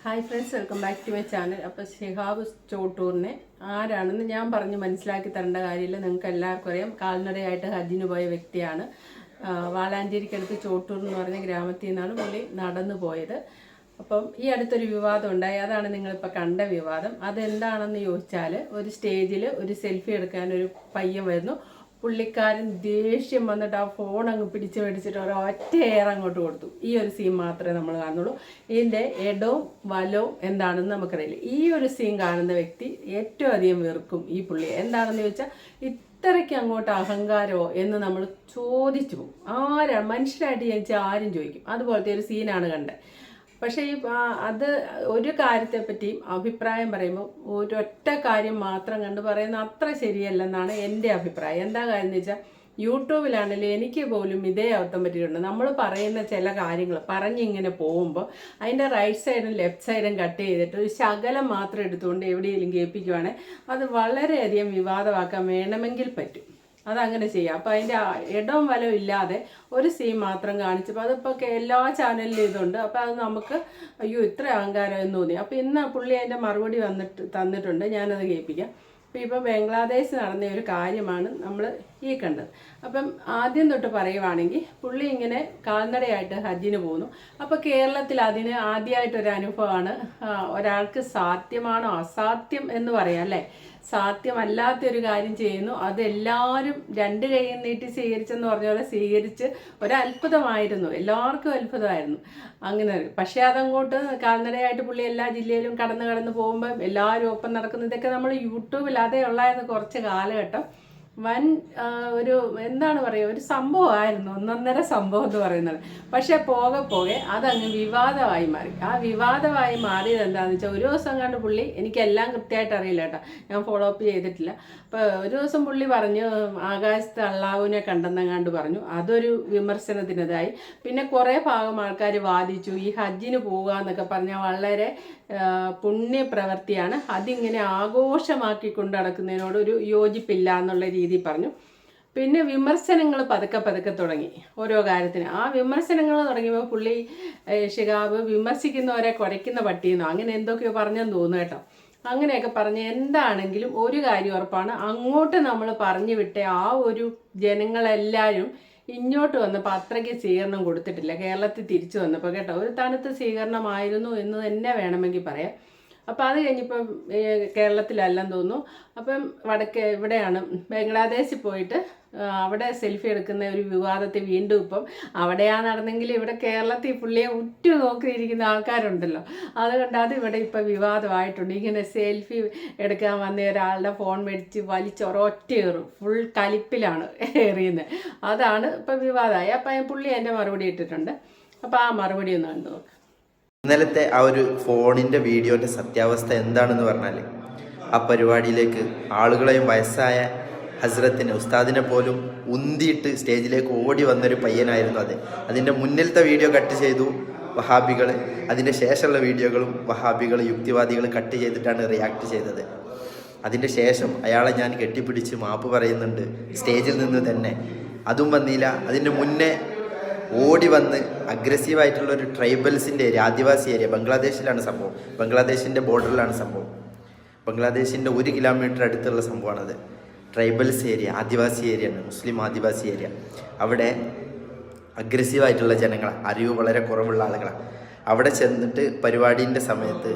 Hi friends, welcome back to my channel. അപ്പോൾ ഷിഹാബ് ചോട്ടൂറിനെ ആരാണെന്ന് ഞാൻ പറഞ്ഞ് മനസ്സിലാക്കി തരേണ്ട കാര്യമില്ല. നിങ്ങൾക്ക് എല്ലാവർക്കും അറിയാം. കാൽനടയായിട്ട് ഹജ്ജിന് പോയ വ്യക്തിയാണ്. വാളാഞ്ചേരിക്കടുത്ത് ചോട്ടൂർ എന്ന് പറഞ്ഞ ഗ്രാമത്തിൽ നിന്നാണ് പുള്ളി നടന്നു പോയത്. അപ്പം ഈ അടുത്തൊരു വിവാദം ഉണ്ടായി. അതാണ് നിങ്ങളിപ്പോൾ കണ്ട വിവാദം. അതെന്താണെന്ന് ചോദിച്ചാൽ, ഒരു സ്റ്റേജിൽ ഒരു സെൽഫി എടുക്കാൻ ഒരു പയ്യൻ വരുന്നു. പുള്ളിക്കാരൻ ദേഷ്യം വന്നിട്ട് ആ ഫോൺ അങ്ങ് പിടിച്ച് മേടിച്ചിട്ട് ഒരൊറ്റ അങ്ങോട്ട് കൊടുത്തു. ഈ ഒരു സീൻ മാത്രമേ നമ്മൾ കാണുന്നുള്ളൂ. ഇതിൻ്റെ ഇടവും വലവും എന്താണെന്ന് നമുക്കറിയില്ല. ഈ ഒരു സീൻ കാണുന്ന വ്യക്തി ഏറ്റവും അധികം വെറുക്കും ഈ പുള്ളിയെ. എന്താണെന്ന് ചോദിച്ചാൽ, ഇത്രയ്ക്ക് അങ്ങോട്ട് അഹങ്കാരമോ എന്ന് നമ്മൾ ചോദിച്ചു പോകും. മനുഷ്യരായിട്ട് ജനിച്ചാൽ ആരും ചോദിക്കും. അതുപോലത്തെ ഒരു സീനാണ് കണ്ടത്. പക്ഷേ അത് ഒരു കാര്യത്തെപ്പറ്റിയും അഭിപ്രായം പറയുമ്പോൾ ഒരൊറ്റ കാര്യം മാത്രം കണ്ട് പറയുന്ന അത്ര ശരിയല്ലെന്നാണ് എൻ്റെ അഭിപ്രായം. എന്താ കാര്യം എന്ന് വെച്ചാൽ, യൂട്യൂബിലാണെങ്കിലും എനിക്ക് പോലും ഇതേ അബദ്ധം പറ്റിയിട്ടുണ്ട്. നമ്മൾ പറയുന്ന ചില കാര്യങ്ങൾ പറഞ്ഞിങ്ങനെ പോകുമ്പോൾ അതിൻ്റെ റൈറ്റ് സൈഡും ലെഫ്റ്റ് സൈഡും കട്ട് ചെയ്തിട്ട് ഒരു ശകലം മാത്രം എടുത്തുകൊണ്ട് എവിടെയെങ്കിലും കേൾപ്പിക്കുവാണെങ്കിൽ അത് വളരെയധികം വിവാദമാക്കാൻ വേണമെങ്കിൽ പറ്റും. അതങ്ങനെ ചെയ്യാം. അപ്പോൾ അതിൻ്റെ ഇടവും വലവും ഇല്ലാതെ ഒരു സീൻ മാത്രം കാണിച്ചപ്പോൾ അതിപ്പോൾ എല്ലാ ചാനലിലും ഇതുണ്ട്. അപ്പോൾ അത് നമുക്ക് അയ്യോ ഇത്ര അഹങ്കാരം എന്ന് തോന്നി. അപ്പോൾ ഇന്ന് പുള്ളി അതിൻ്റെ മറുപടി തന്നിട്ടുണ്ട്. ഞാനത് കേൾപ്പിക്കാം. അപ്പോൾ ഇപ്പോൾ ബംഗ്ലാദേശ് നടന്ന ഒരു കാര്യമാണ് നമ്മൾ ഈ കണ്ടത്. അപ്പം ആദ്യം തൊട്ട് പറയുവാണെങ്കിൽ, പുള്ളി ഇങ്ങനെ കാൽനടയായിട്ട് ഹജ്ജിന് പോകുന്നു. അപ്പോൾ കേരളത്തിൽ അതിന് ആദ്യമായിട്ടൊരു അനുഭവമാണ്. ഒരാൾക്ക് സാധ്യമാണോ അസാധ്യം എന്ന് പറയാം അല്ലേ? സാധ്യമല്ലാത്തൊരു കാര്യം ചെയ്യുന്നു. അതെല്ലാവരും രണ്ട് കൈയും നീട്ടി സ്വീകരിച്ചെന്ന് പറഞ്ഞ പോലെ സ്വീകരിച്ച് ഒരത്ഭുതമായിരുന്നു. എല്ലാവർക്കും അത്ഭുതമായിരുന്നു അങ്ങനെ. പക്ഷേ അതങ്ങോട്ട് കാൽനടയായിട്ട് പുള്ളി എല്ലാ ജില്ലയിലും കടന്ന് പോകുമ്പോൾ എല്ലാവരും ഒപ്പം നടക്കുന്നു. ഇതൊക്കെ നമ്മൾ യൂട്യൂബിൽ അതേ ഉള്ളായിരുന്നു കുറച്ച് കാലഘട്ടം. വൻ ഒരു എന്താണ് പറയുക, ഒരു സംഭവമായിരുന്നു, ഒന്നൊന്നര സംഭവം എന്ന് പറയുന്നത്. പക്ഷേ പോകെ അതങ്ങ് വിവാദമായി മാറി. ആ വിവാദമായി മാറിയത് എന്താണെന്ന് വെച്ചാൽ, ഒരു ദിവസം കണ്ട് പുള്ളി, എനിക്കെല്ലാം കൃത്യമായിട്ട് അറിയില്ല കേട്ടോ, ഞാൻ ഫോളോ അപ്പ് ചെയ്തിട്ടില്ല. അപ്പോൾ ഒരു ദിവസം പുള്ളി പറഞ്ഞു ആകാശത്ത് അള്ളാഹുവിനെ കണ്ടെന്നെങ്ങാണ്ട് പറഞ്ഞു. അതൊരു വിമർശനത്തിനതായി. പിന്നെ കുറേ ഭാഗം ആൾക്കാർ വാദിച്ചു ഈ ഹജ്ജിന് പോവുക എന്നൊക്കെ പറഞ്ഞാൽ വളരെ പുണ്യപ്രവൃത്തിയാണ്, അതിങ്ങനെ ആഘോഷമാക്കിക്കൊണ്ട് നടക്കുന്നതിനോട് ഒരു യോജിപ്പില്ല എന്നുള്ള രീതി പറഞ്ഞു. പിന്നെ വിമർശനങ്ങൾ പതുക്കെ തുടങ്ങി ഓരോ കാര്യത്തിന്. ആ വിമർശനങ്ങൾ തുടങ്ങിയപ്പോൾ പുള്ളി ഷിഹാബ് വിമർശിക്കുന്നവരെ കുരയ്ക്കുന്ന പട്ടിയെന്നോ അങ്ങനെ എന്തൊക്കെയോ പറഞ്ഞെന്ന് തോന്നുന്നു കേട്ടോ. അങ്ങനെയൊക്കെ പറഞ്ഞ് എന്താണെങ്കിലും ഒരു കാര്യം ഉറപ്പാണ്, അങ്ങോട്ട് നമ്മൾ പറഞ്ഞു വിട്ട ആ ഒരു ജനങ്ങളെല്ലാവരും ഇങ്ങോട്ട് വന്നപ്പോൾ അത്രയ്ക്ക് സ്വീകരണം കൊടുത്തിട്ടില്ല. കേരളത്തിൽ തിരിച്ചു വന്നപ്പോൾ കേട്ടോ, ഒരു തണുത്ത സ്വീകരണമായിരുന്നു എന്ന് തന്നെ വേണമെങ്കിൽ പറയാം. അപ്പോൾ അത് കഴിഞ്ഞിപ്പം കേരളത്തിലല്ലെന്ന് തോന്നുന്നു. അപ്പം ഇവിടെയാണ് ബംഗ്ലാദേശിൽ പോയിട്ട് അവിടെ സെൽഫി എടുക്കുന്ന ഒരു വിവാദത്തെ വീണ്ടും ഇപ്പം അവിടെയാണ് നടന്നെങ്കിൽ ഇവിടെ കേരളത്തിൽ പുള്ളിയെ ഉറ്റു നോക്കിയിരിക്കുന്ന ആൾക്കാരുണ്ടല്ലോ. അതുകൊണ്ട് അത് ഇവിടെ ഇപ്പം വിവാദമായിട്ടുണ്ട്. ഇങ്ങനെ സെൽഫി എടുക്കാൻ വന്ന ഒരാളുടെ ഫോൺ മേടിച്ച് വലിച്ചൊരൊറ്റ ഏറും, ഫുൾ കലിപ്പിലാണ് എറിയുന്നത്. അതാണ് ഇപ്പം വിവാദമായി. അപ്പം പുള്ളി എൻ്റെ മറുപടി ഇട്ടിട്ടുണ്ട്. അപ്പോൾ ആ മറുപടി ഒന്ന് കണ്ടു നോക്കാം. ഇന്നലത്തെ ആ ഒരു ഫോണിൻ്റെ വീഡിയോൻ്റെ സത്യാവസ്ഥ എന്താണെന്ന് പറഞ്ഞാൽ, ആ പരിപാടിയിലേക്ക് ആളുകളെയും വയസ്സായ ഹസ്രത്തിനെ ഉസ്താദിനെ പോലും ഉന്തിയിട്ട് സ്റ്റേജിലേക്ക് ഓടി വന്നൊരു പയ്യനായിരുന്നു അത്. അതിൻ്റെ മുന്നിലത്തെ വീഡിയോ കട്ട് ചെയ്തു വഹാബികൾ, അതിൻ്റെ ശേഷമുള്ള വീഡിയോകളും വഹാബികൾ യുക്തിവാദികൾ കട്ട് ചെയ്തിട്ടാണ് റിയാക്ട് ചെയ്തത്. അതിൻ്റെ ശേഷം അയാളെ ഞാൻ കെട്ടിപ്പിടിച്ച് മാപ്പ് പറയുന്നുണ്ട് സ്റ്റേജിൽ നിന്ന് തന്നെ. അതും വന്നില്ല. അതിൻ്റെ മുന്നേ ഓടി വന്ന് അഗ്രസീവായിട്ടുള്ള ഒരു ട്രൈബൽസിൻ്റെ ഏരിയ, ആദിവാസി ഏരിയ, ബംഗ്ലാദേശിലാണ് സംഭവം. ബംഗ്ലാദേശിൻ്റെ ബോർഡറിലാണ് സംഭവം. ബംഗ്ലാദേശിൻ്റെ 1 കിലോമീറ്റർ അടുത്തുള്ള സംഭവമാണത്. ട്രൈബൽസ് ഏരിയ, ആദിവാസി ഏരിയയാണ്, മുസ്ലിം ആദിവാസി ഏരിയ. അവിടെ അഗ്രസീവായിട്ടുള്ള ജനങ്ങളാണ്, അറിവ് വളരെ കുറവുള്ള ആളുകളാണ്. അവിടെ ചെന്നിട്ട് പരിപാടീൻ്റെ സമയത്ത്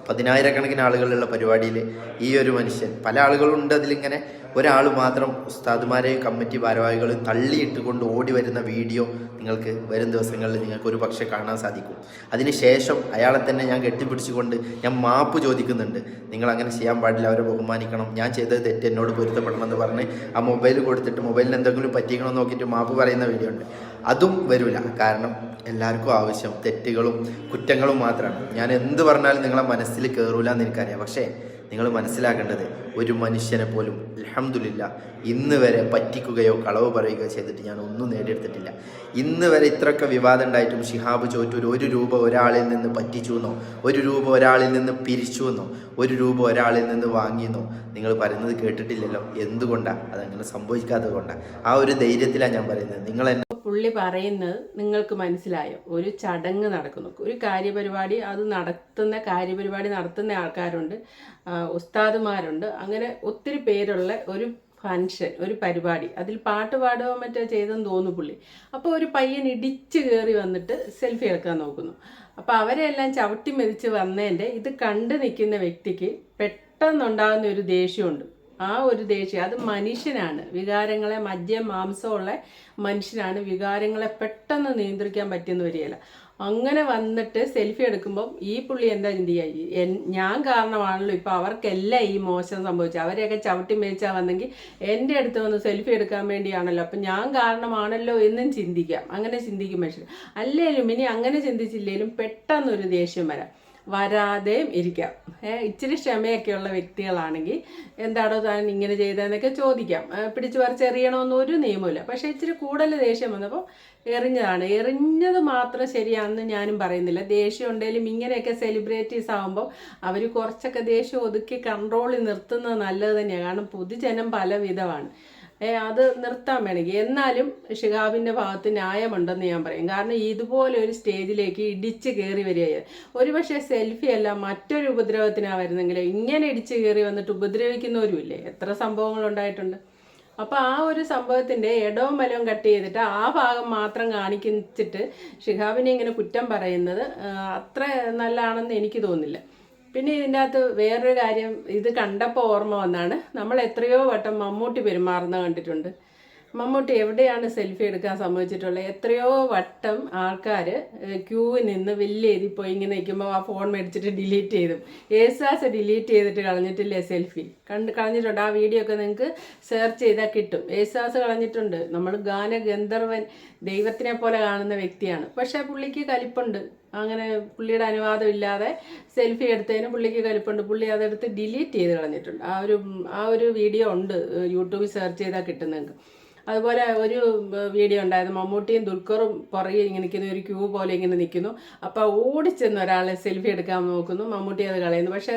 10,000-കണക്കിന് ആളുകളുള്ള പരിപാടിയിൽ ഈ ഒരു മനുഷ്യൻ, പല ആളുകളുണ്ട് അതിലിങ്ങനെ, ഒരാൾ മാത്രം ഉസ്താദുമാരെയും കമ്മിറ്റി ഭാരവാഹികളും തള്ളിയിട്ട് ഓടി വരുന്ന വീഡിയോ നിങ്ങൾക്ക് വരും ദിവസങ്ങളിൽ നിങ്ങൾക്ക് ഒരു പക്ഷേ കാണാൻ സാധിക്കും. അതിനുശേഷം അയാളെ തന്നെ ഞാൻ കെട്ടിപ്പിടിച്ചുകൊണ്ട് ഞാൻ മാപ്പ് ചോദിക്കുന്നുണ്ട്. നിങ്ങൾ അങ്ങനെ ചെയ്യാൻ പാടില്ല, അവരെ ബഹുമാനിക്കണം, ഞാൻ ചെയ്തത് തെറ്റ്, എന്നോട് പൊരുത്തപ്പെടണം എന്ന് പറഞ്ഞ് ആ മൊബൈൽ കൊടുത്തിട്ട് മൊബൈലിന് എന്തെങ്കിലും പറ്റിക്കണമെന്ന് നോക്കിയിട്ട് മാപ്പ് പറയുന്ന വീഡിയോ ഉണ്ട്. അതും വരില്ല. കാരണം എല്ലാവർക്കും ആവശ്യം തെറ്റുകളും കുറ്റങ്ങളും മാത്രമാണ്. ഞാൻ എന്ത് പറഞ്ഞാലും നിങ്ങളെ മനസ്സിൽ കയറൂല എന്ന് എനിക്കറിയാം. പക്ഷേ നിങ്ങൾ മനസ്സിലാക്കേണ്ടത്, ഒരു മനുഷ്യനെ പോലും അൽഹംദുലില്ലാ ഇന്ന് വരെ പറ്റിക്കുകയോ കളവ് പറയുകയോ ചെയ്തിട്ട് ഞാൻ ഒന്നും നേടിയെടുത്തിട്ടില്ല. ഇന്ന് വരെ ഇത്രയൊക്കെ വിവാദം ഉണ്ടായിട്ടും ഷിഹാബ് ചോറ്റൂർ 1 രൂപ ഒരാളിൽ നിന്ന് പറ്റിച്ചു എന്നോ, 1 രൂപ ഒരാളിൽ നിന്ന് പിരിച്ചു എന്നോ, 1 രൂപ ഒരാളിൽ നിന്ന് വാങ്ങിയെന്നോ നിങ്ങൾ പറയുന്നത് കേട്ടിട്ടില്ലല്ലോ. എന്തുകൊണ്ടാണ്? അതങ്ങനെ സംഭവിക്കാത്തത് കൊണ്ടാണ്. ആ ഒരു ധൈര്യത്തിലാണ് ഞാൻ പറയുന്നത്. നിങ്ങൾ പുള്ളി പറയുന്നത് നിങ്ങൾക്ക് മനസ്സിലായോ? ഒരു ചടങ്ങ് നടക്കുന്നു, ഒരു കാര്യപരിപാടി, അത് കാര്യപരിപാടി നടത്തുന്ന ആൾക്കാരുണ്ട്, ഉസ്താദുമാരുണ്ട്, അങ്ങനെ ഒത്തിരി പേരുള്ള ഒരു ഫങ്ഷൻ, ഒരു പരിപാടി. അതിൽ പാട്ട് പാടുകയോ മറ്റോ ചെയ്തെന്ന് തോന്നുന്നു പുള്ളി. അപ്പോൾ ഒരു പയ്യൻ ഇടിച്ചു കയറി വന്നിട്ട് സെൽഫി എടുക്കാൻ നോക്കുന്നു. അപ്പോൾ അവരെല്ലാം ചവിട്ടി മെതിച്ച് വന്നതിൻ്റെ ഇത് കണ്ടു നിൽക്കുന്ന വ്യക്തിക്ക് പെട്ടെന്നുണ്ടാകുന്ന ഒരു ദേഷ്യമുണ്ട്. ആ ഒരു ദേഷ്യം അത് മനുഷ്യനാണ്. വികാരങ്ങളെ മാംസമുള്ള മനുഷ്യനാണ്. വികാരങ്ങളെ പെട്ടെന്ന് നിയന്ത്രിക്കാൻ പറ്റുന്ന വരികയില്ല. അങ്ങനെ വന്നിട്ട് സെൽഫി എടുക്കുമ്പം ഈ പുള്ളി എന്താ ചിന്തിക്കുക, ഞാൻ കാരണമാണല്ലോ ഇപ്പോൾ അവർക്കെല്ലാം ഈ മോശം സംഭവിച്ചത്, അവരെയൊക്കെ ചവിട്ടി മേച്ചാൽ വന്നെങ്കിൽ എൻ്റെ അടുത്ത് വന്ന് സെൽഫി എടുക്കാൻ വേണ്ടിയാണല്ലോ, അപ്പം ഞാൻ കാരണമാണല്ലോ എന്നും ചിന്തിക്കാം. അങ്ങനെ ചിന്തിക്കും മനുഷ്യർ. അല്ലേലും ഇനി അങ്ങനെ ചിന്തിച്ചില്ലേലും പെട്ടെന്നൊരു ദേഷ്യം വരാതെയും ഇരിക്കാം. ഇച്ചിരി ക്ഷമയൊക്കെയുള്ള വ്യക്തികളാണെങ്കിൽ എന്താണോ താൻ ഇങ്ങനെ ചെയ്തതെന്നൊക്കെ ചോദിക്കാം. പിടിച്ചു പറിച്ചെറിയണമെന്ന് ഒരു നിയമമില്ല. പക്ഷേ ഇച്ചിരി കൂടുതൽ ദേഷ്യം വന്നപ്പോൾ എറിഞ്ഞത് മാത്രം ശരിയാണെന്ന് ഞാനും പറയുന്നില്ല. ദേഷ്യം ഉണ്ടെങ്കിലും ഇങ്ങനെയൊക്കെ സെലിബ്രിറ്റീസ് ആകുമ്പോൾ അവർ കുറച്ചൊക്കെ ദേഷ്യം ഒതുക്കി കൺട്രോളിൽ നിർത്തുന്നത് നല്ലത് തന്നെയാണ്. കാരണം പൊതുജനം പല വിധമാണ്. അത് നിർത്താൻ വേണമെങ്കിൽ. എന്നാലും ഷിഹാബിൻ്റെ ഭാഗത്ത് ന്യായമുണ്ടെന്ന് ഞാൻ പറയും. കാരണം ഇതുപോലെ ഒരു സ്റ്റേജിലേക്ക് ഇടിച്ച് കയറി വരികയാണ്. ഒരുപക്ഷെ സെൽഫി അല്ല മറ്റൊരു ഉപദ്രവത്തിനാണ് വരുന്നെങ്കിൽ ഇങ്ങനെ ഇടിച്ച് കയറി വന്നിട്ട് ഉപദ്രവിക്കുന്നവരുമില്ലേ? എത്ര സംഭവങ്ങൾ ഉണ്ടായിട്ടുണ്ട്. അപ്പോൾ ആ ഒരു സംഭവത്തിൻ്റെ ഇടവും വലവും കട്ട് ചെയ്തിട്ട് ആ ഭാഗം മാത്രം കാണിച്ചിട്ട് ഷിഹാബിനെ ഇങ്ങനെ കുറ്റം പറയുന്നത് അത്ര നല്ലതാണെന്ന് എനിക്ക് തോന്നുന്നില്ല. പിന്നെ ഇതിൻ്റെ അകത്ത് വേറൊരു കാര്യം ഇത് കണ്ടപ്പോൾ ഓർമ്മ വന്നാണ്, നമ്മൾ എത്രയോ വട്ടം മമ്മൂട്ടി പെരുമാറുന്നത് കണ്ടിട്ടുണ്ട്. മമ്മൂട്ടി എവിടെയാണ് സെൽഫി എടുക്കാൻ സമ്മതിച്ചിട്ടുള്ളത്? എത്രയോ വട്ടം ആൾക്കാർ ക്യൂവിൽ നിന്ന് വലിയ ഇതിൽ പോയി ഇങ്ങനെ നിൽക്കുമ്പോൾ ആ ഫോൺ മേടിച്ചിട്ട് ഡിലീറ്റ് ചെയ്തു. യേശുദാസ് ഡിലീറ്റ് ചെയ്തിട്ട് കളഞ്ഞിട്ടില്ലേ സെൽഫി? കളഞ്ഞിട്ടുണ്ട്. ആ വീഡിയോ ഒക്കെ നിങ്ങൾക്ക് സെർച്ച് ചെയ്താൽ കിട്ടും. യേശുദാസ് കളഞ്ഞിട്ടുണ്ട്. നമ്മൾ ഗാനഗന്ധർവൻ, ദൈവത്തിനെ പോലെ കാണുന്ന വ്യക്തിയാണ്. പക്ഷേ പുള്ളിക്ക് കലിപ്പുണ്ട്. അങ്ങനെ പുള്ളിയുടെ അനുവാദം ഇല്ലാതെ സെൽഫി എടുത്തതിന് പുള്ളിക്ക് കലിപ്പുണ്ട്. പുള്ളി അതെടുത്ത് ഡിലീറ്റ് ചെയ്ത് കളഞ്ഞിട്ടുണ്ട്. ആ ഒരു വീഡിയോ ഉണ്ട്, യൂട്യൂബിൽ സെർച്ച് ചെയ്താൽ കിട്ടും നിങ്ങൾക്ക്. അതുപോലെ ഒരു വീഡിയോ ഉണ്ടായിരുന്നു, മമ്മൂട്ടിയും ദുൽഖറും പുറകെ ഇങ്ങനെ നിൽക്കുന്നു, ഒരു ക്യൂ പോലെ ഇങ്ങനെ നിൽക്കുന്നു. അപ്പോൾ ഓടിച്ചെന്ന് ഒരാളെ സെൽഫി എടുക്കാൻ നോക്കുന്നു, മമ്മൂട്ടി അത് കളയുന്നു. പക്ഷേ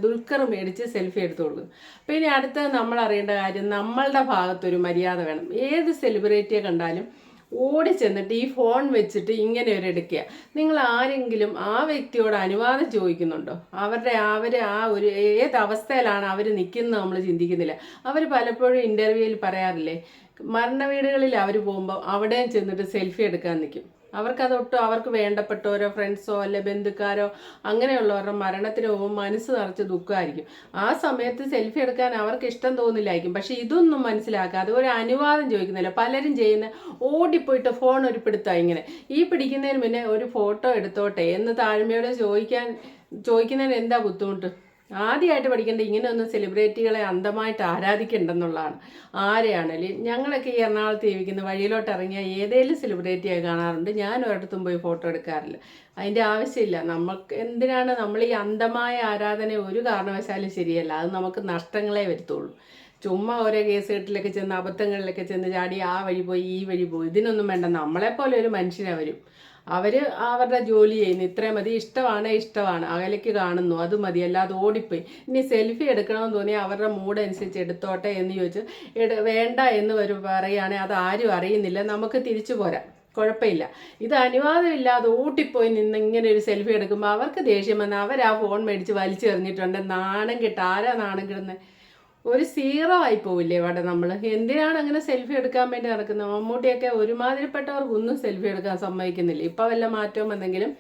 ദുൽഖർ മേടിച്ച് സെൽഫി എടുത്തു കൊടുക്കുന്നു. പിന്നെ അടുത്തത് നമ്മൾ അറിയേണ്ട കാര്യം, നമ്മളുടെ ഭാഗത്തൊരു മര്യാദ വേണം. ഏത് സെലിബ്രിറ്റിയെ കണ്ടാലും ഓടിച്ചെന്നിട്ട് ഈ ഫോൺ വെച്ചിട്ട് ഇങ്ങനെ ഒരു എടുക്കുക. നിങ്ങൾ ആരെങ്കിലും ആ വ്യക്തിയോട് അനുവാദം ചോദിക്കുന്നുണ്ടോ? അവർ ആ ഒരു ഏത് അവസ്ഥയിലാണ് അവർ നിൽക്കുന്നത് നമ്മൾ ചിന്തിക്കുന്നില്ല. അവർ പലപ്പോഴും ഇൻ്റർവ്യൂവിൽ പറയാറില്ലേ, മരണ വീടുകളിൽ അവർ പോകുമ്പോൾ അവിടെയും ചെന്നിട്ട് സെൽഫി എടുക്കാൻ നിൽക്കും. അവർക്കതൊട്ടും അവർക്ക് വേണ്ടപ്പെട്ടവരോ ഫ്രണ്ട്സോ അല്ലെ ബന്ധുക്കാരോ അങ്ങനെയുള്ളവരുടെ മരണത്തിന് പോകുമ്പോൾ മനസ്സ് നിറച്ച് ദുഃഖമായിരിക്കും. ആ സമയത്ത് സെൽഫി എടുക്കാൻ അവർക്ക് ഇഷ്ടം തോന്നില്ലായിരിക്കും. പക്ഷെ ഇതൊന്നും മനസ്സിലാക്കാതെ ഒരു അനുവാദം ചോദിക്കുന്നില്ല. പലരും ചെയ്യുന്ന ഓടിപ്പോയിട്ട് ഫോൺ ഒരു പിടുത്തം ഇങ്ങനെ ഈ പിടിക്കുന്നതിന് മുന്നേ ഒരു ഫോട്ടോ എടുത്തോട്ടെ എന്ന് താഴ്മയോടെ ചോദിക്കുന്നതിന് എന്താ ബുദ്ധിമുട്ട്? ആദ്യമായിട്ട് പഠിക്കേണ്ട ഇങ്ങനെയൊന്നും സെലിബ്രിറ്റികളെ അന്ധമായിട്ട് ആരാധിക്കണ്ടെന്നുള്ളതാണ്. ആരെയാണെങ്കിലും ഞങ്ങളൊക്കെ ഈ എറണാകുളത്ത് ജീവിക്കുന്ന വഴിയിലോട്ട് ഇറങ്ങിയ ഏതെങ്കിലും സെലിബ്രിറ്റിയായി കാണാറുണ്ട്. ഞാൻ ഒരിടത്തും പോയി ഫോട്ടോ എടുക്കാറില്ല. അതിൻ്റെ ആവശ്യമില്ല. നമുക്ക് എന്തിനാണ് നമ്മൾ ഈ അന്ധമായ ആരാധന? ഒരു കാരണവശാലും ശരിയല്ല. അത് നമുക്ക് നഷ്ടങ്ങളെ വരുത്തുള്ളൂ. ചുമ്മാ ഓരോ കേസുകെട്ടിലൊക്കെ ചെന്ന് അബദ്ധങ്ങളിലൊക്കെ ചെന്ന് ചാടി ആ വഴി പോയി ഈ വഴി പോയി ഇതിനൊന്നും വേണ്ട. നമ്മളെപ്പോലെ ഒരു മനുഷ്യനെ അവർ അവരുടെ ജോലി ചെയ്യുന്നു, ഇത്രയും മതി. ഇഷ്ടമാണ് അകലേക്ക് കാണുന്നു, അത് മതി. അല്ലാതെ ഓടിപ്പോയി ഇനി സെൽഫി എടുക്കണമെന്ന് തോന്നിയാൽ അവരുടെ മൂഡ് അനുസരിച്ച് എടുത്തോട്ടെ എന്ന് ചോദിച്ച് വേണ്ട എന്ന് പറയുകയാണെങ്കിൽ അത് ആരും അറിയുന്നില്ല, നമുക്ക് തിരിച്ചു പോരാം, കുഴപ്പമില്ല. ഇത് അനുവാദമില്ലാതെ ഓട്ടിപ്പോയി നിന്ന് ഇങ്ങനെ ഒരു സെൽഫി എടുക്കുമ്പോൾ അവർക്ക് ദേഷ്യം വന്നാൽ അവർ ആ ഫോൺ മേടിച്ച് വലിച്ചെറിഞ്ഞിട്ടുണ്ട്. നാണം കിട്ട ആരാ നാണം കിടുന്നത്? ഒരു സീറോ ആയി പോവില്ലേ ഇവിടെ നമ്മൾ? എന്തിനാണ് അങ്ങനെ സെൽഫി എടുക്കാൻ വേണ്ടി നടക്കുന്നത്? മമ്മൂട്ടിയൊക്കെ ഒരുമാതിരിപ്പെട്ടവർക്കൊന്നും സെൽഫി എടുക്കാൻ സമ്മതിക്കുന്നില്ല. ഇപ്പോൾ വല്ല മാറ്റവും വന്നെങ്കിലും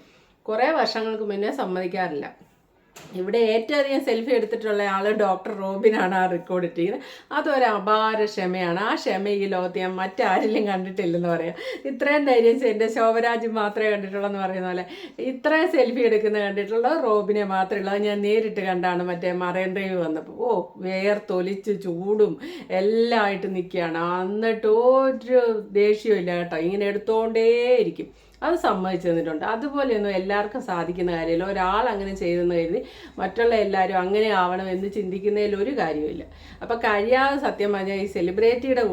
കുറേ വർഷങ്ങൾക്ക് മുന്നേ സമ്മതിക്കാറില്ല. ഇവിടെ ഏറ്റവും അധികം സെൽഫി എടുത്തിട്ടുള്ള ആൾ ഡോക്ടർ റോബിനാണ് ആ റെക്കോർഡ് ഇട്ടിരിക്കുന്നത്. അതൊരു അപാര ക്ഷമയാണ്. ആ ക്ഷമ ഈ ലോകത്ത് ഞാൻ മറ്റാരിലും കണ്ടിട്ടില്ലെന്ന് പറയാം. ഇത്രയും ധൈര്യം എൻ്റെ ശോഭരാജ് മാത്രമേ കണ്ടിട്ടുള്ളൂ പറയുന്ന പോലെ ഇത്രയും സെൽഫി എടുക്കുന്ന കണ്ടിട്ടുള്ളത് റോബിനെ മാത്രമേ ഉള്ളൂ. അത് ഞാൻ നേരിട്ട് കണ്ടാണ് മറ്റേ മറൈൻ ഡ്രൈവ് വന്നപ്പോൾ. വേർത്തൊലിച്ച് ചൂടും എല്ലാം ആയിട്ട് നിൽക്കുകയാണ്. എന്നിട്ട് ഒരു ദേഷ്യമില്ല കേട്ടോ, ഇങ്ങനെ എടുത്തോണ്ടേയിരിക്കും. അത് സമ്മതിച്ചു തന്നിട്ടുണ്ട്. അതുപോലെയൊന്നും എല്ലാവർക്കും സാധിക്കുന്ന കാര്യമില്ല. ഒരാൾ അങ്ങനെ ചെയ്തെന്ന് കരുതി മറ്റുള്ള എല്ലാവരും അങ്ങനെ ആവണം എന്ന് ചിന്തിക്കുന്നതിൽ ഒരു കാര്യമില്ല. അപ്പം കഴിയാതെ സത്യം പറഞ്ഞാൽ ഈ സെലിബ്രിറ്റിയുടെ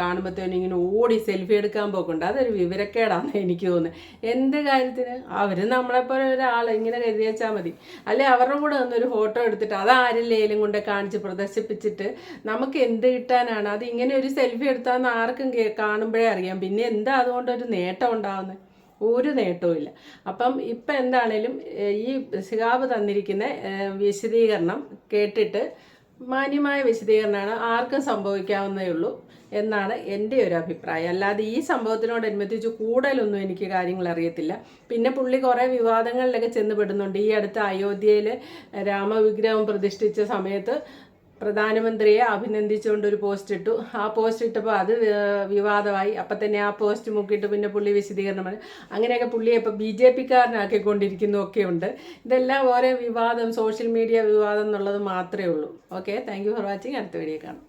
കാണുമ്പോഴത്തേനും ഇങ്ങനെ ഓടി സെൽഫി എടുക്കാൻ പോക്കുണ്ട്. അതൊരു വിവരക്കേടാണെന്ന് എനിക്ക് തോന്നുന്നത്. എന്ത് കാര്യത്തിന്? അവർ നമ്മളെപ്പോലെ ഒരാൾ ഇങ്ങനെ കരുതി വെച്ചാൽ മതി. അല്ലെ അവരുടെ കൂടെ ഒന്നൊരു ഫോട്ടോ എടുത്തിട്ട് അത് ആരില്ലേലും കൊണ്ട് കാണിച്ച് പ്രദർശിപ്പിച്ചിട്ട് നമുക്ക് എന്ത് കിട്ടാനാണ്? അത് ഇങ്ങനെ ഒരു സെൽഫി എടുത്താന്ന് ആർക്കും കാണുമ്പോഴേ അറിയാം. പിന്നെ എന്താ അതുകൊണ്ടൊരു നേട്ടം ഉണ്ടാവുന്നത്? ഒരു നേട്ടവും ഇല്ല. അപ്പം ഇപ്പം എന്താണേലും ഈ ശിഹാബ് തന്നിരിക്കുന്ന വിശദീകരണം കേട്ടിട്ട് മാന്യമായ വിശദീകരണമാണ്, ആർക്കും സംഭവിക്കാവുന്നതേ ഉള്ളൂ എന്നാണ് എൻ്റെ ഒരു അഭിപ്രായം. അല്ലാതെ ഈ സംഭവത്തിനോടനുബന്ധിച്ച് കൂടുതലൊന്നും എനിക്ക് കാര്യങ്ങൾ അറിയത്തില്ല. പിന്നെ പുള്ളി കുറേ വിവാദങ്ങളിലൊക്കെ ചെന്ന് പെടുന്നുണ്ട്. ഈ അടുത്ത് അയോധ്യയിൽ രാമവിഗ്രഹം പ്രതിഷ്ഠിച്ച സമയത്ത് പ്രധാനമന്ത്രിയെ അഭിനന്ദിച്ചുകൊണ്ട് ഒരു പോസ്റ്റ് ഇട്ടു. ആ പോസ്റ്റ് ഇട്ടപ്പോൾ അത് വിവാദമായി. അപ്പം തന്നെ ആ പോസ്റ്റ് മുക്കിയിട്ട് പിന്നെ പുള്ളി വിശദീകരണം പറഞ്ഞു. അങ്ങനെയൊക്കെ പുള്ളിയെ ഇപ്പോൾ BJP-കാരനാക്കിക്കൊണ്ടിരിക്കുന്നതൊക്കെ ഉണ്ട്. ഇതെല്ലാം ഓരോ വിവാദം, സോഷ്യൽ മീഡിയ വിവാദം എന്നുള്ളത് മാത്രമേ ഉള്ളൂ. Okay, thank you for watching. അടുത്ത വീഡിയോ കാണാം.